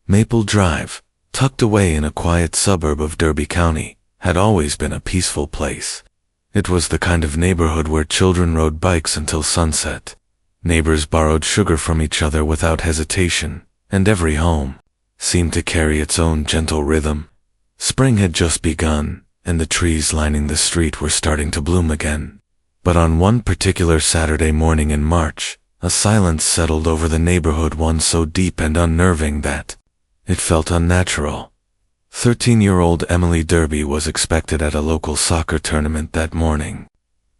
Maple Drive, tucked away in a quiet suburb of Derby County, had always been a peaceful place. It was the kind of neighborhood where children rode bikes until sunset. Neighbors borrowed sugar from each other without hesitation, and every home seemed to carry its own gentle rhythm. Spring had just begun, and the trees lining the street were starting to bloom again. But on one particular Saturday morning in March, a silence settled over the neighborhood, one so deep and unnerving that it felt unnatural. 13-year-old Emily Derby was expected at a local soccer tournament that morning.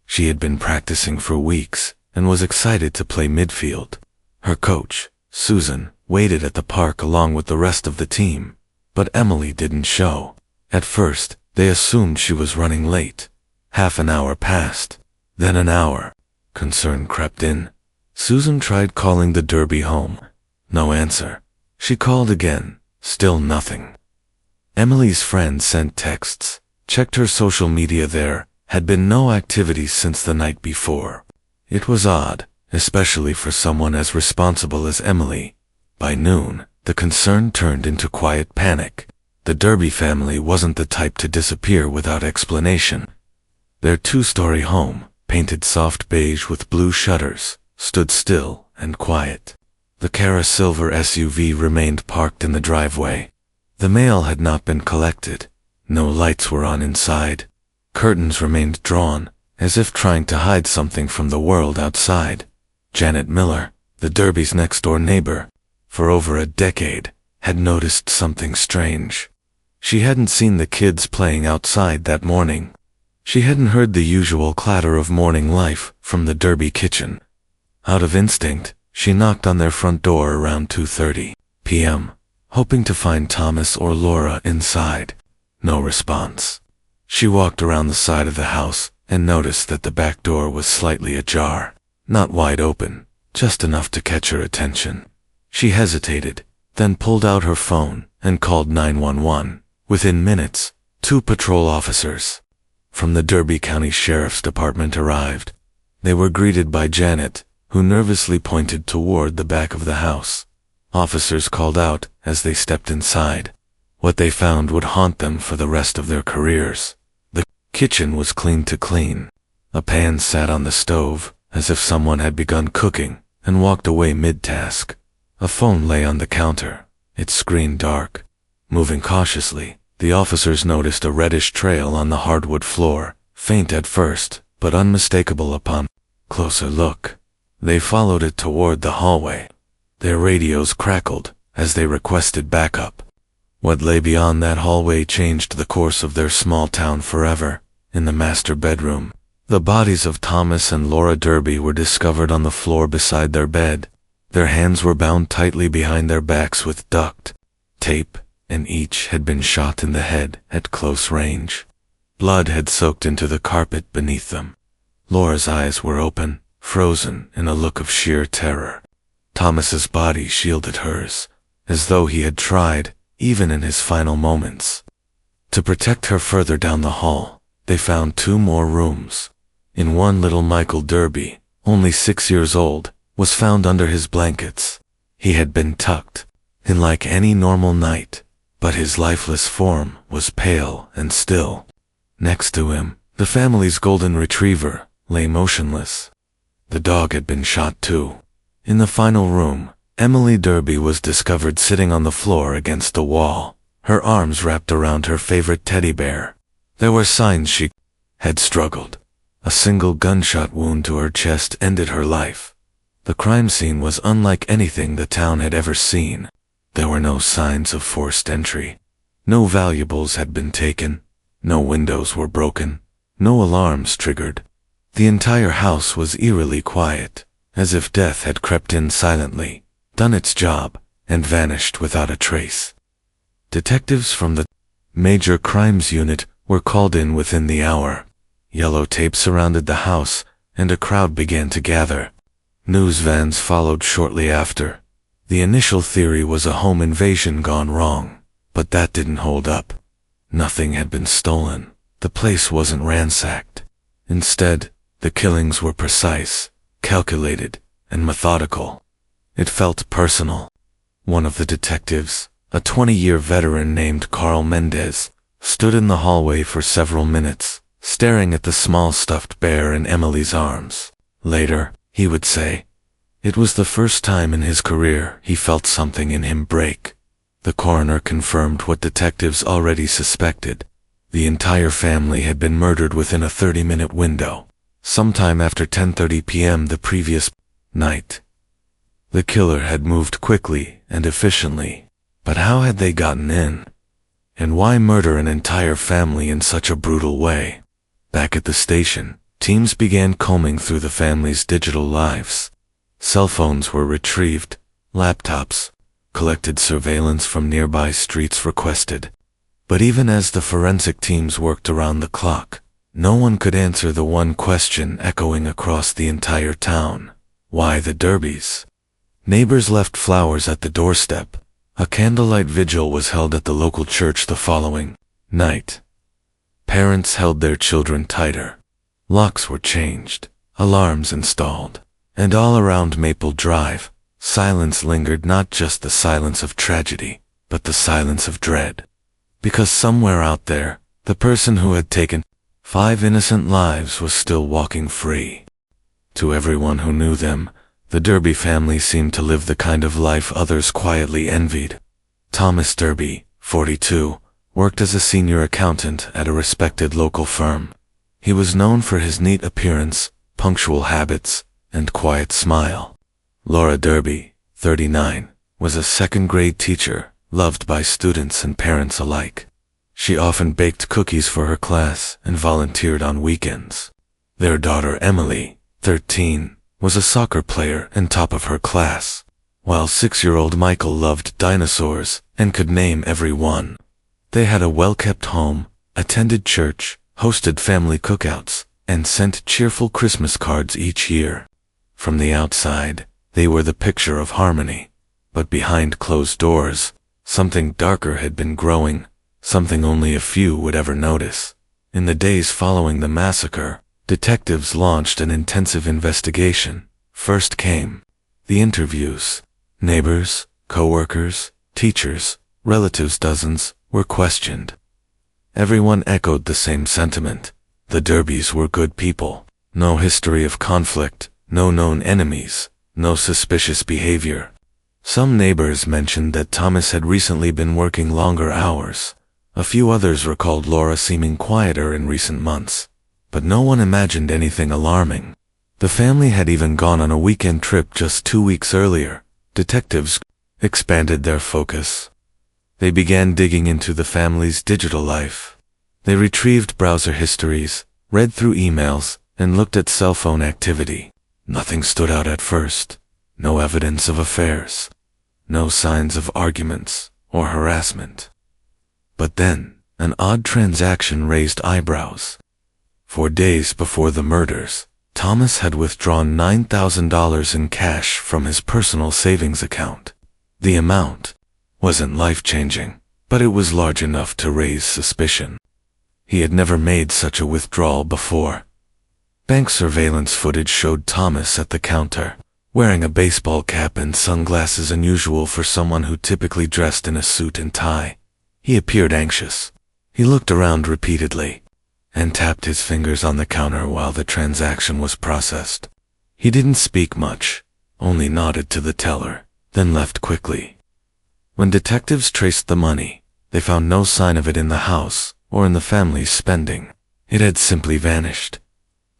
She had been practicing for weeks and was excited to play midfield. Her coach, Susan, waited at the park along with the rest of the team, but Emily didn't show. At first, they assumed she was running late. Half an hour passed, then an hour. Concern crept in. Susan tried calling the Derby home. No answer. She called again. Still nothing. Emily's friends sent texts, checked her social media. There had been no activity since the night before. It was odd, especially for someone as responsible as Emily. By noon, the concern turned into quiet panic. The Derby family wasn't the type to disappear without explanation. Their two-story home, painted soft beige with blue shutters, stood still and quiet. The Cara silver SUV remained parked in the driveway. The mail had not been collected. No lights were on inside. Curtains remained drawn, as if trying to hide something from the world outside. Janet Miller, the Derby's next-door neighbor, for over a decade, had noticed something strange. She hadn't seen the kids playing outside that morning. She hadn't heard the usual clatter of morning life from the Derby kitchen. Out of instinct, she knocked on their front door around 2:30 p.m., hoping to find Thomas or Laura inside. No response. She walked around the side of the house and noticed that the back door was slightly ajar. Not wide open, just enough to catch her attention. She hesitated, then pulled out her phone and called 911. Within minutes, 2 patrol officers from the Derby County Sheriff's Department arrived. They were greeted by Janet, who nervously pointed toward the back of the house. Officers called out as they stepped inside. What they found would haunt them for the rest of their careers. The kitchen was clean to clean. A pan sat on the stove, as if someone had begun cooking and walked away mid-task. A phone lay on the counter, its screen dark. Moving cautiously, the officers noticed a reddish trail on the hardwood floor, faint at first, but unmistakable upon closer look. They followed it toward the hallway. Their radios crackled as they requested backup. What lay beyond that hallway changed the course of their small town forever. In the master bedroom, the bodies of Thomas and Laura Derby were discovered on the floor beside their bed. Their hands were bound tightly behind their backs with duct tape, and each had been shot in the head at close range. Blood had soaked into the carpet beneath them. Laura's eyes were open, frozen in a look of sheer terror. Thomas's body shielded hers, as though he had tried, even in his final moments, to protect her. Further down the hall, they found 2 more rooms. In one, little Michael Derby, only 6 years old, was found under his blankets. He had been tucked in like any normal night, but his lifeless form was pale and still. Next to him, the family's golden retriever lay motionless. The dog had been shot too. In the final room, Emily Derby was discovered sitting on the floor against the wall, her arms wrapped around her favorite teddy bear. There were signs she had struggled. A single gunshot wound to her chest ended her life. The crime scene was unlike anything the town had ever seen. There were no signs of forced entry. No valuables had been taken. No windows were broken. No alarms triggered. The entire house was eerily quiet, as if death had crept in silently, done its job, and vanished without a trace. Detectives from the Major Crimes Unit were called in within the hour. Yellow tape surrounded the house, and a crowd began to gather. News vans followed shortly after. The initial theory was a home invasion gone wrong, but that didn't hold up. Nothing had been stolen. The place wasn't ransacked. Instead, the killings were precise, calculated, and methodical. It felt personal. One of the detectives, a 20-year veteran named Carl Mendez, stood in the hallway for several minutes, staring at the small stuffed bear in Emily's arms. Later, he would say, it was the first time in his career he felt something in him break. The coroner confirmed what detectives already suspected. The entire family had been murdered within a 30-minute window, sometime after 10:30 p.m. the previous night. The killer had moved quickly and efficiently, but how had they gotten in? And why murder an entire family in such a brutal way? Back at the station, teams began combing through the family's digital lives. Cell phones were retrieved, laptops, collected surveillance from nearby streets requested. But even as the forensic teams worked around the clock, no one could answer the one question echoing across the entire town. Why the Derbys? Neighbors left flowers at the doorstep. A candlelight vigil was held at the local church the following night. Parents held their children tighter. Locks were changed, alarms installed, and all around Maple Drive, silence lingered, not just the silence of tragedy, but the silence of dread. Because somewhere out there, the person who had taken 5 innocent lives was still walking free. To everyone who knew them, the Derby family seemed to live the kind of life others quietly envied. Thomas Derby, 42, worked as a senior accountant at a respected local firm. He was known for his neat appearance, punctual habits, and quiet smile. Laura Derby, 39, was a second-grade teacher, loved by students and parents alike. She often baked cookies for her class and volunteered on weekends. Their daughter Emily, 13, was a soccer player and top of her class, while 6-year-old Michael loved dinosaurs and could name every one. They had a well-kept home, attended church, hosted family cookouts, and sent cheerful Christmas cards each year. From the outside, they were the picture of harmony, but behind closed doors, something darker had been growing, something only a few would ever notice. In the days following the massacre, detectives launched an intensive investigation. First came the interviews. Neighbors, co-workers, teachers, relatives, dozens, were questioned. Everyone echoed the same sentiment. The Derbys were good people. No history of conflict, no known enemies, no suspicious behavior. Some neighbors mentioned that Thomas had recently been working longer hours. A few others recalled Laura seeming quieter in recent months. But no one imagined anything alarming. The family had even gone on a weekend trip just 2 weeks earlier. Detectives expanded their focus. They began digging into the family's digital life. They retrieved browser histories, read through emails, and looked at cell phone activity. Nothing stood out at first. No evidence of affairs. No signs of arguments or harassment. But then, an odd transaction raised eyebrows. For days before the murders, Thomas had withdrawn $9,000 in cash from his personal savings account. The amount wasn't life-changing, but it was large enough to raise suspicion. He had never made such a withdrawal before. Bank surveillance footage showed Thomas at the counter, wearing a baseball cap and sunglasses unusual for someone who typically dressed in a suit and tie. He appeared anxious. He looked around repeatedly and tapped his fingers on the counter while the transaction was processed. He didn't speak much, only nodded to the teller, then left quickly. When detectives traced the money, they found no sign of it in the house or in the family's spending. It had simply vanished.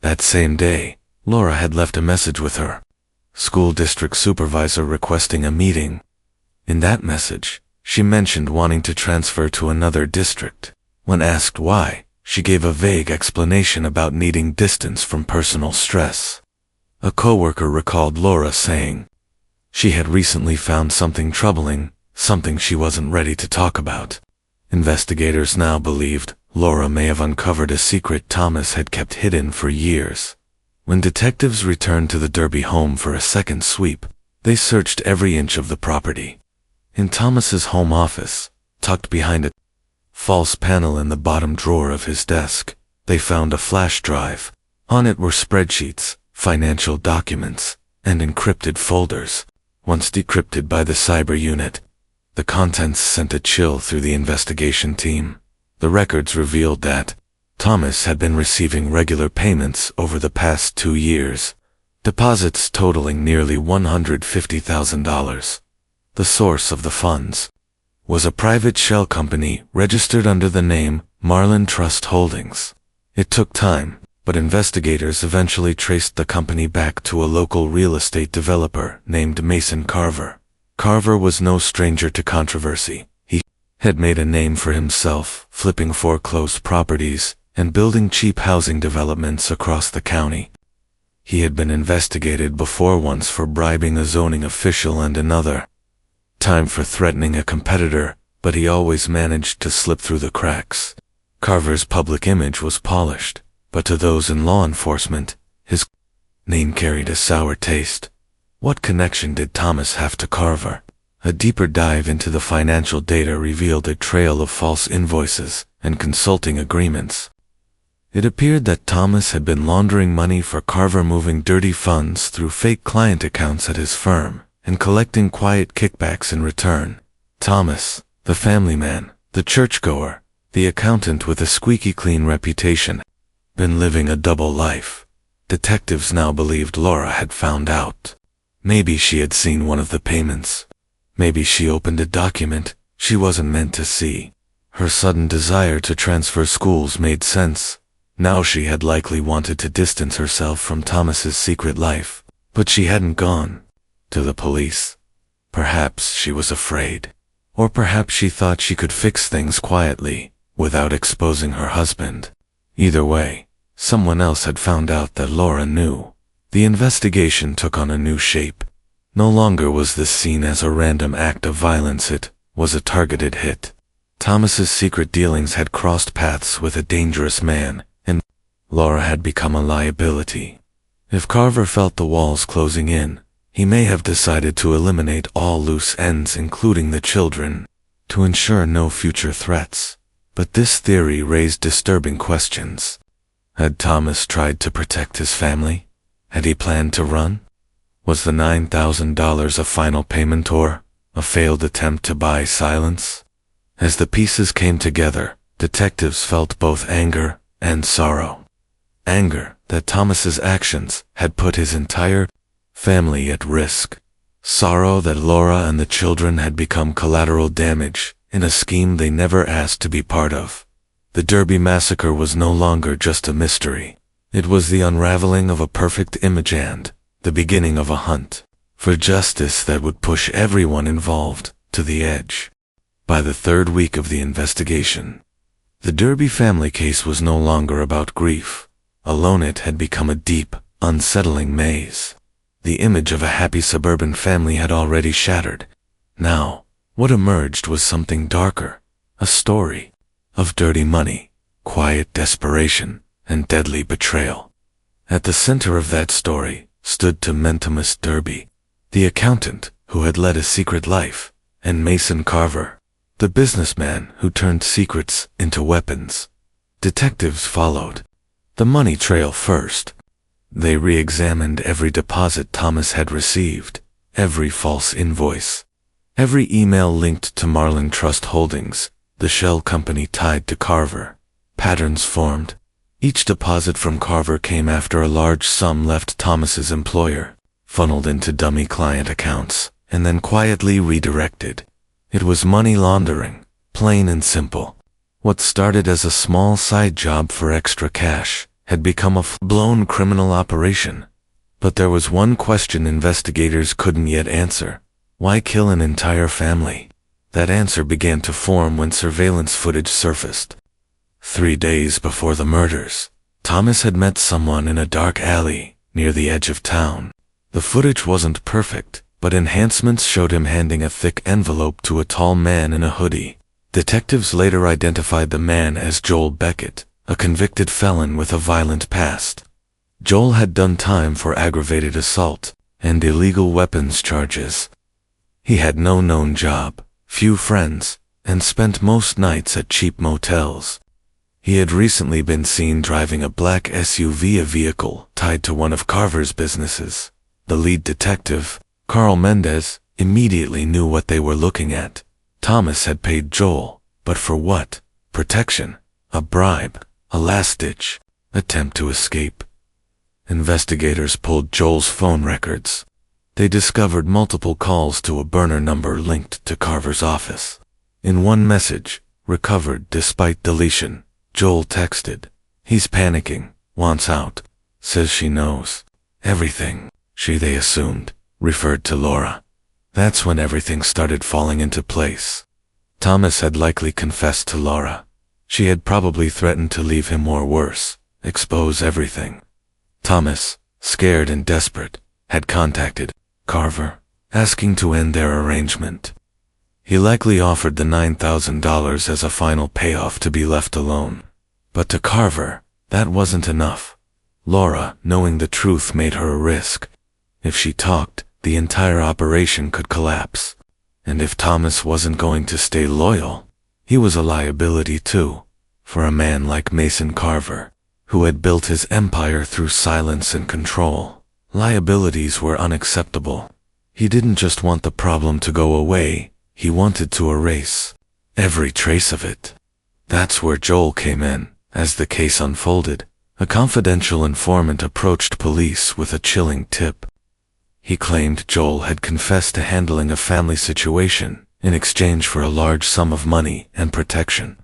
That same day, Laura had left a message with her school district supervisor requesting a meeting. In that message, she mentioned wanting to transfer to another district. When asked why, she gave a vague explanation about needing distance from personal stress. A coworker recalled Laura saying she had recently found something troubling, something she wasn't ready to talk about. Investigators now believed Laura may have uncovered a secret Thomas had kept hidden for years. When detectives returned to the Derby home for a second sweep, they searched every inch of the property. In Thomas's home office, tucked behind a false panel in the bottom drawer of his desk, they found a flash drive. On it were spreadsheets, financial documents, and encrypted folders. Once decrypted by the cyber unit, The contents sent a chill through the investigation team. The records revealed that Thomas had been receiving regular payments over the past 2 years, deposits totaling nearly $150,000. The source of the funds was a private shell company registered under the name Marlin Trust Holdings. It took time, but investigators eventually traced the company back to a local real estate developer named Mason Carver. Carver was no stranger to controversy. He had made a name for himself, flipping foreclosed properties and building cheap housing developments across the county. He had been investigated before, once for bribing a zoning official and another time for threatening a competitor, but he always managed to slip through the cracks. Carver's public image was polished, but to those in law enforcement, his name carried a sour taste. What connection did Thomas have to Carver? A deeper dive into the financial data revealed a trail of false invoices and consulting agreements. It appeared that Thomas had been laundering money for Carver, moving dirty funds through fake client accounts at his firm and collecting quiet kickbacks in return. Thomas, the family man, the churchgoer, the accountant with a squeaky clean reputation, been living a double life. Detectives now believed Laura had found out. Maybe she had seen one of the payments. Maybe she opened a document she wasn't meant to see. Her sudden desire to transfer schools made sense. Now she had likely wanted to distance herself from Thomas's secret life, but she hadn't gone to the police. Perhaps she was afraid. Or perhaps she thought she could fix things quietly, without exposing her husband. Either way, someone else had found out that Laura knew. The investigation took on a new shape. No longer was this seen as a random act of violence, it was a targeted hit. Thomas's secret dealings had crossed paths with a dangerous man, and Laura had become a liability. If Carver felt the walls closing in, he may have decided to eliminate all loose ends, including the children, to ensure no future threats. But this theory raised disturbing questions. Had Thomas tried to protect his family? Had he planned to run? Was the $9,000 a final payment, or a failed attempt to buy silence? As the pieces came together, detectives felt both anger and sorrow. Anger that Thomas's actions had put his entire family at risk. Sorrow that Laura and the children had become collateral damage in a scheme they never asked to be part of. The Derby Massacre was no longer just a mystery. It was the unraveling of a perfect image and the beginning of a hunt for justice that would push everyone involved to the edge. By the 3rd week of the investigation, the Derby family case was no longer about grief. Alone, it had become a deep, unsettling maze. The image of a happy suburban family had already shattered. Now, what emerged was something darker, a story of dirty money, quiet desperation, and deadly betrayal. At the center of that story stood Thomas Derby, the accountant who had led a secret life, and Mason Carver, the businessman who turned secrets into weapons. Detectives followed the money trail first. They re-examined every deposit Thomas had received, every false invoice, every email linked to Marlin Trust Holdings, the shell company tied to Carver. Patterns formed. Each deposit from Carver came after a large sum left Thomas's employer, funneled into dummy client accounts, and then quietly redirected. It was money laundering, plain and simple. What started as a small side job for extra cash had become a full-blown criminal operation. But there was one question investigators couldn't yet answer. Why kill an entire family? That answer began to form when surveillance footage surfaced. 3 days before the murders, Thomas had met someone in a dark alley near the edge of town. The footage wasn't perfect, but enhancements showed him handing a thick envelope to a tall man in a hoodie. Detectives later identified the man as Joel Beckett, a convicted felon with a violent past. Joel had done time for aggravated assault and illegal weapons charges. He had no known job, few friends, and spent most nights at cheap motels. He had recently been seen driving a black SUV, a vehicle tied to one of Carver's businesses. The lead detective, Carl Mendez, immediately knew what they were looking at. Thomas had paid Joel, but for what? Protection, a bribe, a last-ditch attempt to escape. Investigators pulled Joel's phone records. They discovered multiple calls to a burner number linked to Carver's office. In one message, recovered despite deletion, Joel texted, "He's panicking, wants out, says she knows everything." She, they assumed, referred to Laura. That's when everything started falling into place. Thomas had likely confessed to Laura. She had probably threatened to leave him or worse, expose everything. Thomas, scared and desperate, had contacted Carver, asking to end their arrangement. He likely offered the $9,000 as a final payoff to be left alone. But to Carver, that wasn't enough. Laura, knowing the truth, made her a risk. If she talked, the entire operation could collapse. And if Thomas wasn't going to stay loyal, he was a liability too, for a man like Mason Carver, who had built his empire through silence and control. Liabilities were unacceptable. He didn't just want the problem to go away, he wanted to erase every trace of it. That's where Joel came in. As the case unfolded, a confidential informant approached police with a chilling tip. He claimed Joel had confessed to handling a family situation in exchange for a large sum of money and protection.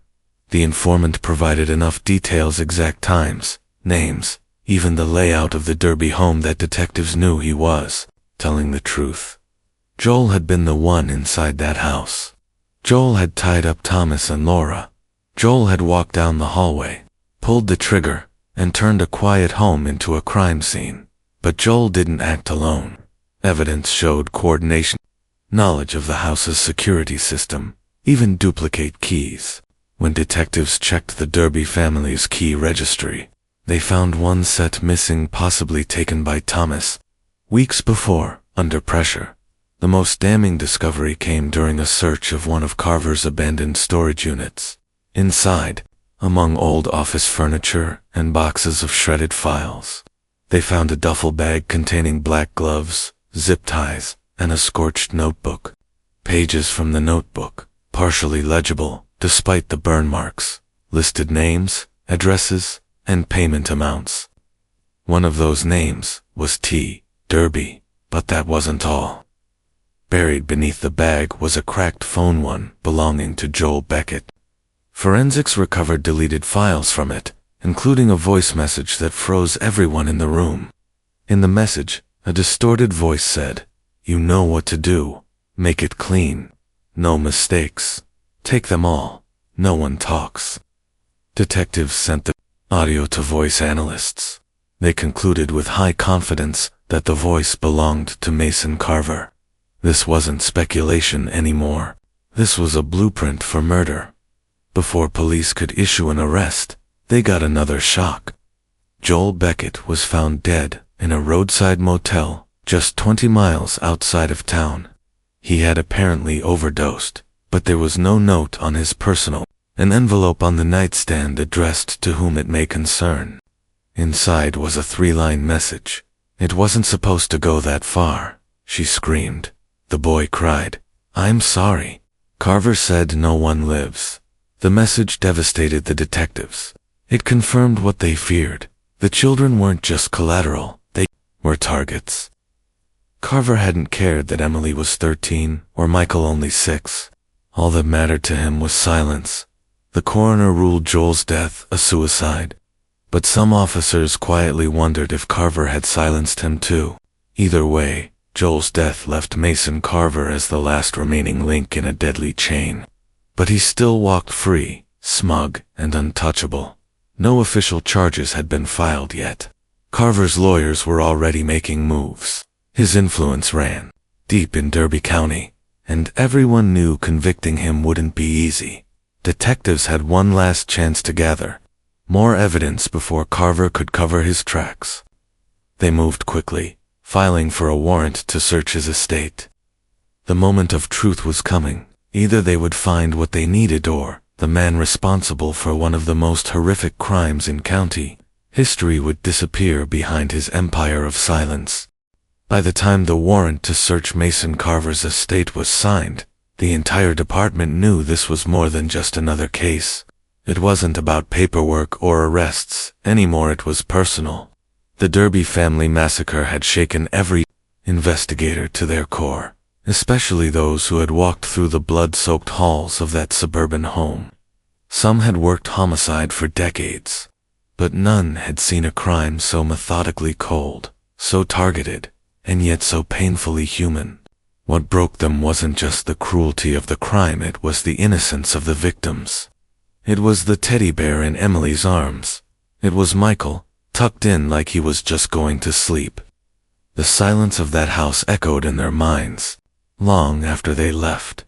The informant provided enough details, exact times, names, even the layout of the Derby home that detectives knew he was telling the truth. Joel had been the one inside that house. Joel had tied up Thomas and Laura. Joel had walked down the hallway, pulled the trigger, and turned a quiet home into a crime scene. But Joel didn't act alone. Evidence showed coordination, knowledge of the house's security system, even duplicate keys. When detectives checked the Derby family's key registry, they found one set missing, possibly taken by Thomas. Weeks before, under pressure, the most damning discovery came during a search of one of Carver's abandoned storage units. Inside, among old office furniture and boxes of shredded files, they found a duffel bag containing black gloves, zip ties, and a scorched notebook. Pages from the notebook, partially legible despite the burn marks, listed names, addresses, and payment amounts. One of those names was T. Derby, but that wasn't all. Buried beneath the bag was a cracked phone, one belonging to Joel Beckett. Forensics recovered deleted files from it, including a voice message that froze everyone in the room. In the message, a distorted voice said, "You know what to do. Make it clean. No mistakes. Take them all. No one talks." Detectives sent the audio to voice analysts. They concluded with high confidence that the voice belonged to Mason Carver. This wasn't speculation anymore. This was a blueprint for murder. Before police could issue an arrest, they got another shock. Joel Beckett was found dead in a roadside motel just 20 miles outside of town. He had apparently overdosed, but there was no note on his personal, an envelope on the nightstand addressed to whom it may concern. Inside was a 3-line message. "It wasn't supposed to go that far," she screamed. The boy cried, "I'm sorry." Carver said no one lives. The message devastated the detectives. It confirmed what they feared. The children weren't just collateral, they were targets. Carver hadn't cared that Emily was 13 or Michael only 6. All that mattered to him was silence. The coroner ruled Joel's death a suicide. But some officers quietly wondered if Carver had silenced him too. Either way, Joel's death left Mason Carver as the last remaining link in a deadly chain. But he still walked free, smug and untouchable. No official charges had been filed yet. Carver's lawyers were already making moves. His influence ran deep in Derby County, and everyone knew convicting him wouldn't be easy. Detectives had one last chance to gather more evidence before Carver could cover his tracks. They moved quickly, filing for a warrant to search his estate. The moment of truth was coming. Either they would find what they needed, or the man responsible for one of the most horrific crimes in county history would disappear behind his empire of silence. By the time the warrant to search Mason Carver's estate was signed, The entire department knew this was more than just another case. It wasn't about paperwork or arrests anymore, it was personal. The Derby Family Massacre had shaken every investigator to their core, especially those who had walked through the blood-soaked halls of that suburban home. Some had worked homicide for decades, but none had seen a crime so methodically cold, so targeted, and yet so painfully human. What broke them wasn't just the cruelty of the crime, it was the innocence of the victims. It was the teddy bear in Emily's arms. It was Michael, tucked in like he was just going to sleep. The silence of that house echoed in their minds, long after they left.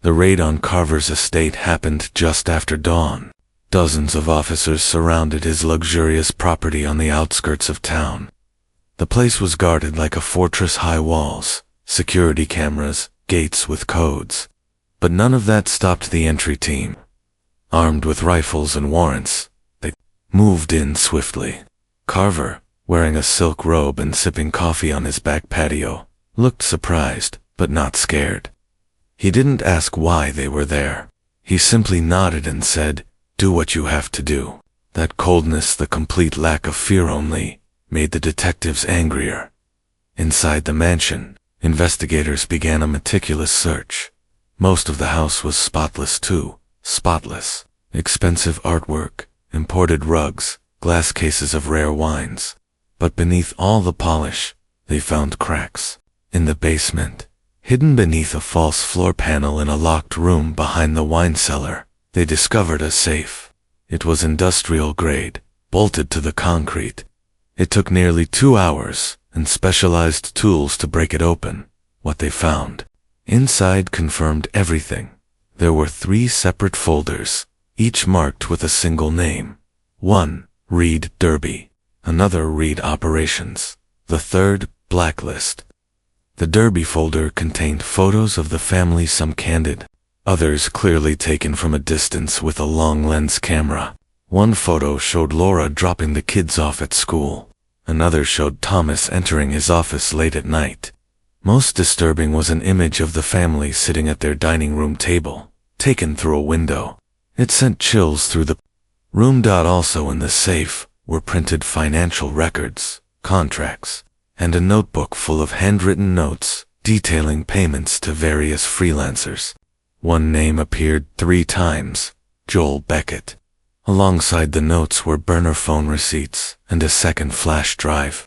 The raid on Carver's estate happened just after dawn. Dozens of officers surrounded his luxurious property on the outskirts of town. The place was guarded like a fortress, high walls, security cameras, gates with codes. But none of that stopped the entry team. Armed with rifles and warrants, they moved in swiftly. Carver, wearing a silk robe and sipping coffee on his back patio, looked surprised, but not scared. He didn't ask why they were there. He simply nodded and said, "Do what you have to do." That coldness, the complete lack of fear only, made the detectives angrier. Inside the mansion, investigators began a meticulous search. Most of the house was spotless too. Spotless. Expensive artwork, imported rugs, glass cases of rare wines. But beneath all the polish, they found cracks. In the basement, hidden beneath a false floor panel in a locked room behind the wine cellar, they discovered a safe. It was industrial grade, bolted to the concrete. It took nearly 2 hours and specialized tools to break it open. What they found inside confirmed everything. There were 3 separate folders, each marked with a single name. One, Read Derby. Another, Read Operations. The third, Blacklist. The Derby folder contained photos of the family, some candid, others clearly taken from a distance with a long lens camera. One photo showed Laura dropping the kids off at school. Another showed Thomas entering his office late at night. Most disturbing was an image of the family sitting at their dining room table, taken through a window. It sent chills through the room. Also in the safe were printed financial records, contracts, and a notebook full of handwritten notes detailing payments to various freelancers. One name appeared 3 times, Joel Beckett. Alongside the notes were burner phone receipts and a second flash drive.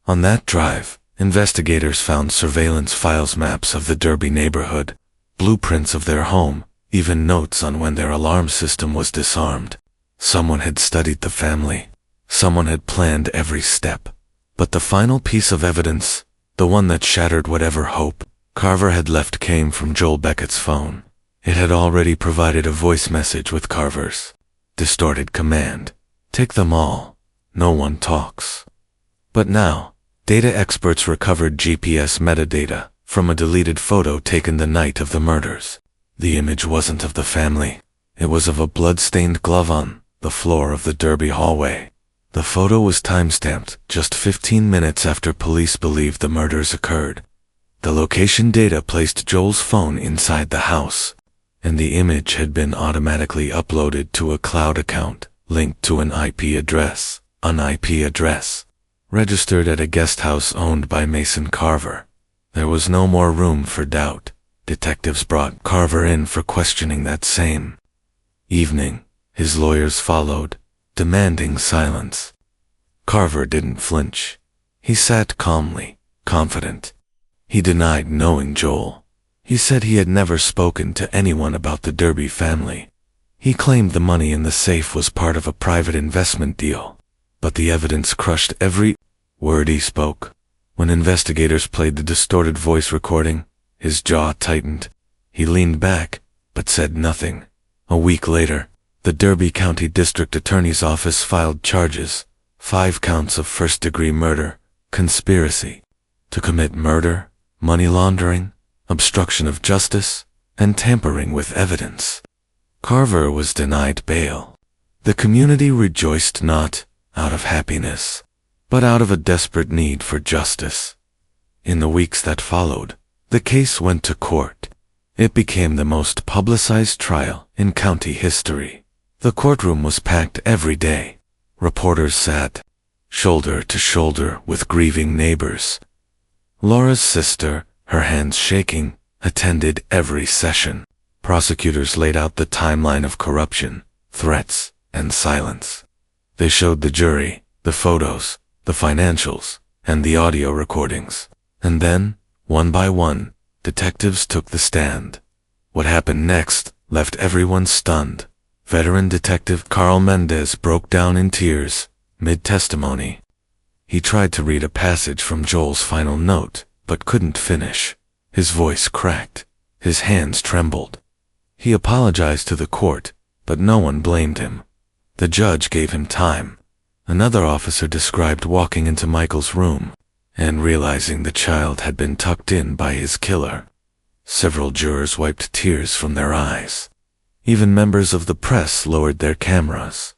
On that drive, investigators found surveillance files, maps of the Derby neighborhood, blueprints of their home, even notes on when their alarm system was disarmed. Someone had studied the family. Someone had planned every step. But the final piece of evidence, the one that shattered whatever hope Carver had left, came from Joel Beckett's phone. It had already provided a voice message with Carver's distorted command: "Take them all. No one talks." But now, data experts recovered GPS metadata from a deleted photo taken the night of the murders. The image wasn't of the family. It was of a blood-stained glove on the floor of the Derby hallway. The photo was timestamped just 15 minutes after police believed the murders occurred. The location data placed Joel's phone inside the house, and the image had been automatically uploaded to a cloud account linked to an IP address, registered at a guest house owned by Mason Carver. There was no more room for doubt. Detectives brought Carver in for questioning that same evening. His lawyers followed, demanding silence. Carver didn't flinch. He sat calmly, confident. He denied knowing Joel. He said he had never spoken to anyone about the Derby family. He claimed the money in the safe was part of a private investment deal. But the evidence crushed every word he spoke. When investigators played the distorted voice recording, his jaw tightened. He leaned back, but said nothing. A week later, the Derby County District Attorney's Office filed charges: 5 counts of first-degree murder, conspiracy to commit murder, money laundering, obstruction of justice, and tampering with evidence. Carver was denied bail. The community rejoiced not out of happiness, but out of a desperate need for justice. In the weeks that followed, the case went to court. It became the most publicized trial in county history. The courtroom was packed every day. Reporters sat shoulder to shoulder with grieving neighbors. Laura's sister, her hands shaking, attended every session. Prosecutors laid out the timeline of corruption, threats, and silence. They showed the jury the photos, the financials, and the audio recordings. And then, one by one, detectives took the stand. What happened next left everyone stunned. Veteran detective Carl Mendez broke down in tears, mid-testimony. He tried to read a passage from Joel's final note, but couldn't finish. His voice cracked. His hands trembled. He apologized to the court, but no one blamed him. The judge gave him time. Another officer described walking into Michael's room and realizing the child had been tucked in by his killer. Several jurors wiped tears from their eyes. Even members of the press lowered their cameras.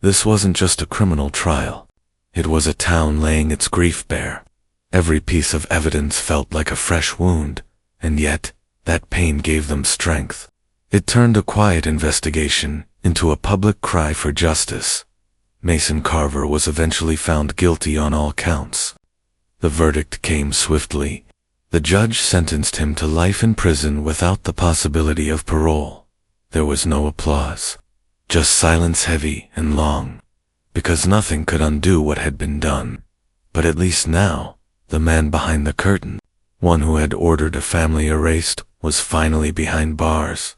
This wasn't just a criminal trial. It was a town laying its grief bare. Every piece of evidence felt like a fresh wound, and yet, that pain gave them strength. It turned a quiet investigation into a public cry for justice. Mason Carver was eventually found guilty on all counts. The verdict came swiftly. The judge sentenced him to life in prison without the possibility of parole. There was no applause, just silence heavy and long, because nothing could undo what had been done. But at least now, the man behind the curtain, one who had ordered a family erased, was finally behind bars.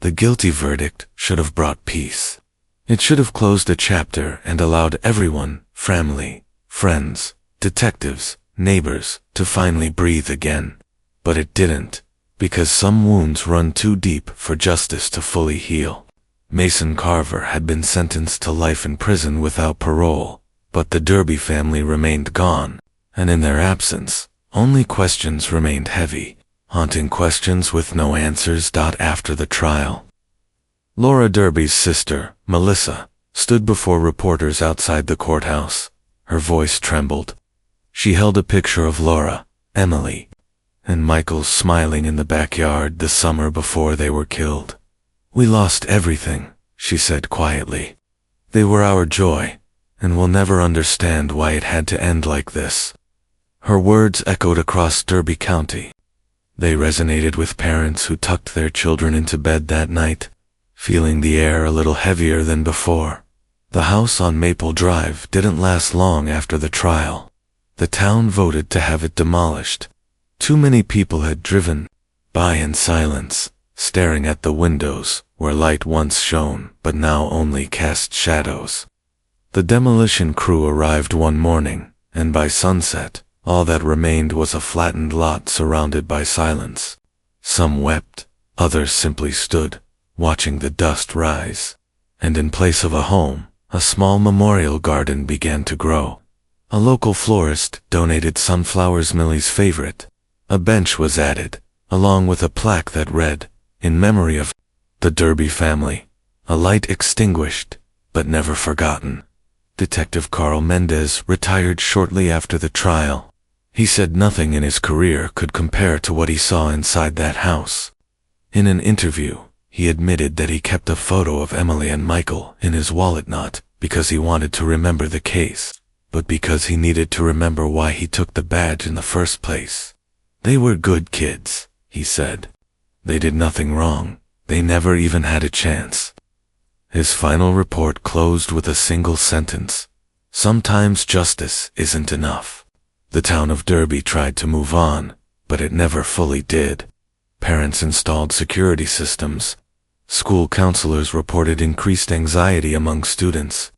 The guilty verdict should have brought peace. It should have closed a chapter and allowed everyone, family, friends, detectives, neighbors, to finally breathe again. But it didn't, because some wounds run too deep for justice to fully heal. Mason Carver had been sentenced to life in prison without parole, but the Derby family remained gone, and in their absence, only questions remained heavy, haunting questions with no answers. After the trial, Laura Derby's sister, Melissa, stood before reporters outside the courthouse. Her voice trembled. She held a picture of Laura, Emily, and Michael smiling in the backyard the summer before they were killed. "We lost everything," she said quietly. "They were our joy, and we'll never understand why it had to end like this." Her words echoed across Derby County. They resonated with parents who tucked their children into bed that night, feeling the air a little heavier than before. The house on Maple Drive didn't last long after the trial. The town voted to have it demolished. Too many people had driven by in silence, staring at the windows where light once shone but now only cast shadows. The demolition crew arrived one morning, and by sunset, all that remained was a flattened lot surrounded by silence. Some wept, others simply stood, watching the dust rise. And in place of a home, a small memorial garden began to grow. A local florist donated sunflowers, Millie's favorite. A bench was added, along with a plaque that read, "In memory of the Derby family." A light extinguished, but never forgotten. Detective Carl Mendez retired shortly after the trial. He said nothing in his career could compare to what he saw inside that house. In an interview, he admitted that he kept a photo of Emily and Michael in his wallet, not because he wanted to remember the case, but because he needed to remember why he took the badge in the first place. "They were good kids," he said. "They did nothing wrong. They never even had a chance." His final report closed with a single sentence: "Sometimes justice isn't enough." The town of Derby tried to move on, but it never fully did. Parents installed security systems. School counselors reported increased anxiety among students.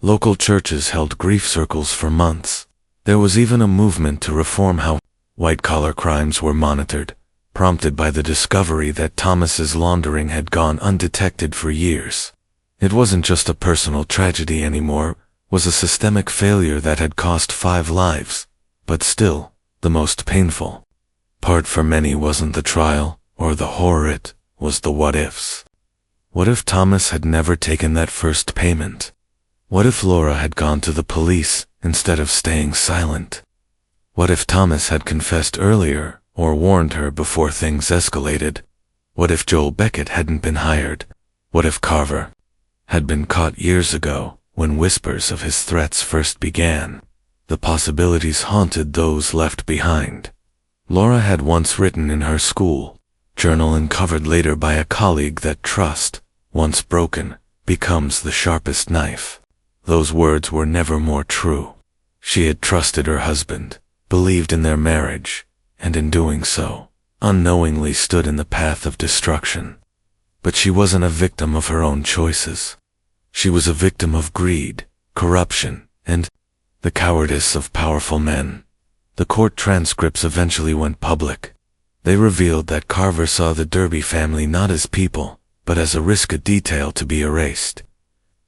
Local churches held grief circles for months. There was even a movement to reform how white-collar crimes were monitored, prompted by the discovery that Thomas's laundering had gone undetected for years. It wasn't just a personal tragedy anymore, it was a systemic failure that had cost 5 lives. But still, the most painful part for many wasn't the trial or the horror, it was the what-ifs. What if Thomas had never taken that first payment? What if Laura had gone to the police instead of staying silent? What if Thomas had confessed earlier or warned her before things escalated? What if Joel Beckett hadn't been hired? What if Carver had been caught years ago, when whispers of his threats first began? The possibilities haunted those left behind. Laura had once written in her school journal, uncovered later by a colleague, that trust, once broken, becomes the sharpest knife. Those words were never more true. She had trusted her husband, believed in their marriage, and in doing so, unknowingly stood in the path of destruction. But she wasn't a victim of her own choices. She was a victim of greed, corruption, and the cowardice of powerful men. The court transcripts eventually went public. They revealed that Carver saw the Derby family not as people, but as a risk, a detail to be erased.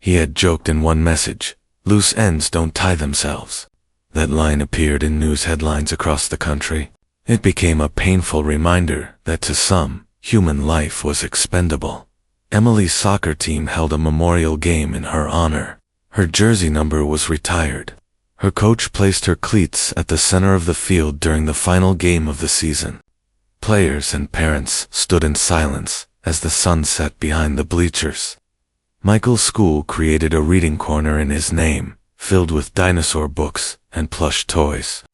He had joked in one message, "Loose ends don't tie themselves." That line appeared in news headlines across the country. It became a painful reminder that to some, human life was expendable. Emily's soccer team held a memorial game in her honor. Her jersey number was retired. Her coach placed her cleats at the center of the field during the final game of the season. Players and parents stood in silence as the sun set behind the bleachers. Michael's school created a reading corner in his name, filled with dinosaur books and plush toys.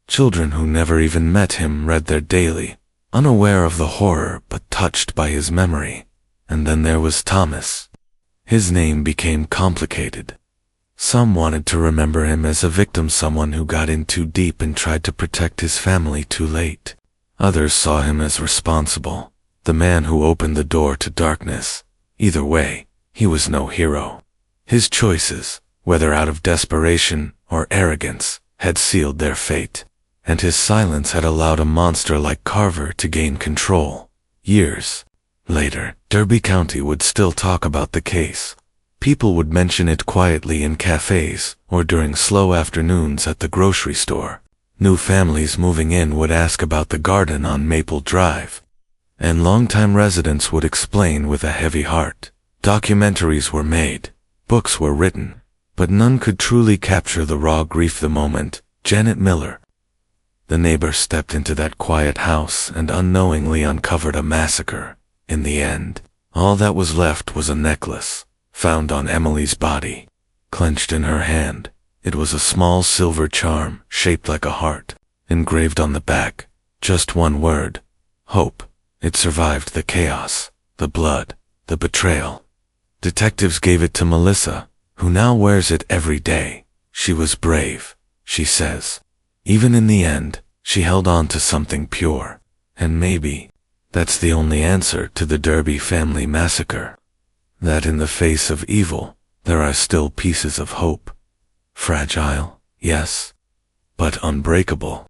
Children who never even met him read there daily, unaware of the horror but touched by his memory. And then there was Thomas. His name became complicated. Some wanted to remember him as a victim, someone who got in too deep and tried to protect his family too late. Others saw him as responsible, the man who opened the door to darkness. Either way, he was no hero. His choices, whether out of desperation or arrogance, had sealed their fate, and his silence had allowed a monster like Carver to gain control. Years later, Derby County would still talk about the case. People would mention it quietly in cafes or during slow afternoons at the grocery store. New families moving in would ask about the garden on Maple Drive, and longtime residents would explain with a heavy heart. Documentaries were made, books were written, but none could truly capture the raw grief. The moment Janet Miller, the neighbor, stepped into that quiet house and unknowingly uncovered a massacre. In the end, all that was left was a necklace, found on Emily's body. Clenched in her hand, it was a small silver charm shaped like a heart, engraved on the back, just one word: hope. It survived the chaos, the blood, the betrayal. Detectives gave it to Melissa, who now wears it every day. She was brave, she says. Even in the end, she held on to something pure. And maybe that's the only answer to the Derby Family Massacre. That in the face of evil, there are still pieces of hope. Fragile, yes, but unbreakable.